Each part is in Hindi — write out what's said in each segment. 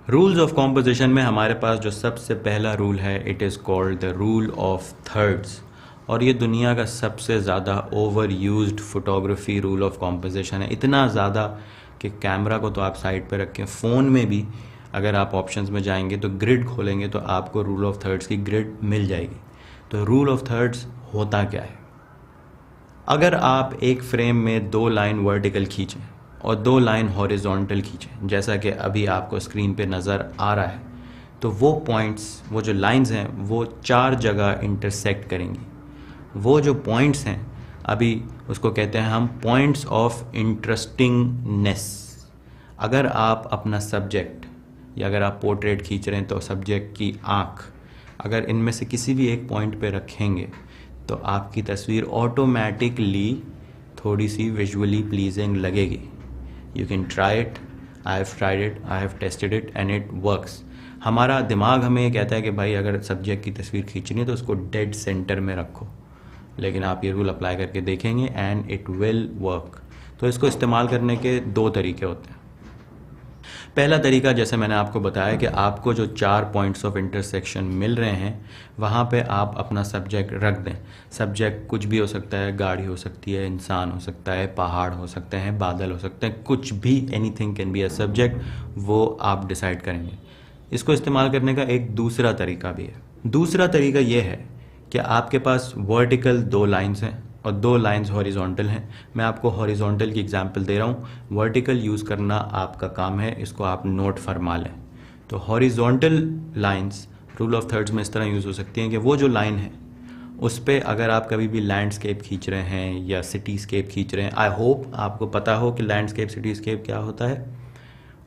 रूल्स ऑफ कॉम्पोजिशन में हमारे पास जो सबसे पहला रूल है, it is called the rule of thirds, और ये दुनिया का सबसे ज़्यादा over used photography rule of composition है। इतना ज़्यादा कि कैमरा को तो आप साइड पे रखें, फ़ोन में भी अगर आप ऑप्शंस में जाएंगे तो ग्रिड खोलेंगे तो आपको रूल ऑफ थर्ड्स की ग्रिड मिल जाएगी। तो रूल ऑफ थर्ड्स होता क्या है? अगर आप एक फ्रेम में 2 लाइन वर्टिकल खींचें और 2 लाइन हॉरिजॉन्टल खींचें, जैसा कि अभी आपको स्क्रीन पे नज़र आ रहा है, तो वो पॉइंट्स, वो जो लाइंस हैं, वो 4 जगह इंटरसेक्ट करेंगी। वो जो पॉइंट्स हैं, अभी उसको कहते हैं हम पॉइंट्स ऑफ इंटरेस्टिंगनेस। अगर आप अपना सब्जेक्ट या अगर आप पोर्ट्रेट खींच रहे हैं तो सब्जेक्ट की आँख अगर इनमें से किसी भी एक पॉइंट पे रखेंगे तो आपकी तस्वीर ऑटोमेटिकली थोड़ी सी विजुअली प्लीजिंग लगेगी। You can try it, I have tried it, I have tested it and it works. हमारा दिमाग हमें ये कहता है कि भाई अगर सब्जेक्ट की तस्वीर खींचनी है तो उसको डेड सेंटर में रखो, लेकिन आप ये रूल अप्लाई करके देखेंगे एंड इट विल वर्क। तो इसको इस्तेमाल करने के 2 तरीके होते हैं। पहला तरीका, जैसे मैंने आपको बताया कि आपको जो 4 पॉइंट्स ऑफ इंटरसेक्शन मिल रहे हैं वहाँ पे आप अपना सब्जेक्ट रख दें। सब्जेक्ट कुछ भी हो सकता है, गाड़ी हो सकती है, इंसान हो सकता है, पहाड़ हो सकते हैं, बादल हो सकते हैं, कुछ भी, anything can be a subject, वो आप डिसाइड करेंगे। इसको इस्तेमाल करने का एक दूसरा तरीका भी है। दूसरा तरीका ये है कि आपके पास वर्टिकल 2 लाइंस हैं और 2 लाइंस हॉरिजॉन्टल हैं। मैं आपको हॉरिजॉन्टल की एग्जांपल दे रहा हूँ, वर्टिकल यूज़ करना आपका काम है, इसको आप नोट फरमा लें। तो horizontal lines rule of thirds में इस तरह यूज़ हो सकती हैं कि वो जो लाइन है उस पर अगर आप कभी भी लैंडस्केप खींच रहे हैं या सिटीस्केप खींच रहे हैं, आई होप आपको पता हो कि लैंडस्केप सिटीस्केप क्या होता है।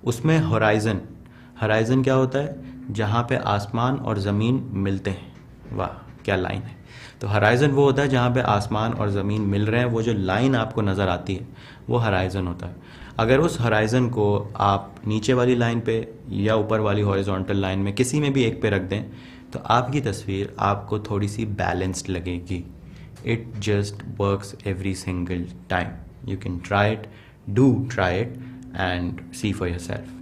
उसमें हराइज़न क्या होता है? जहाँ पे आसमान और ज़मीन मिलते हैं। वाह क्या लाइन है! तो हराइज़न वो होता है जहाँ पे आसमान और ज़मीन मिल रहे हैं, वो जो लाइन आपको नज़र आती है वो हराइज़न होता है। अगर उस हराइज़न को आप नीचे वाली लाइन पे या ऊपर वाली हॉरिजॉन्टल लाइन में किसी में भी एक पे रख दें तो आपकी तस्वीर आपको थोड़ी सी बैलेंस्ड लगेगी। It just works every single time. You can try it, do try it and see for yourself.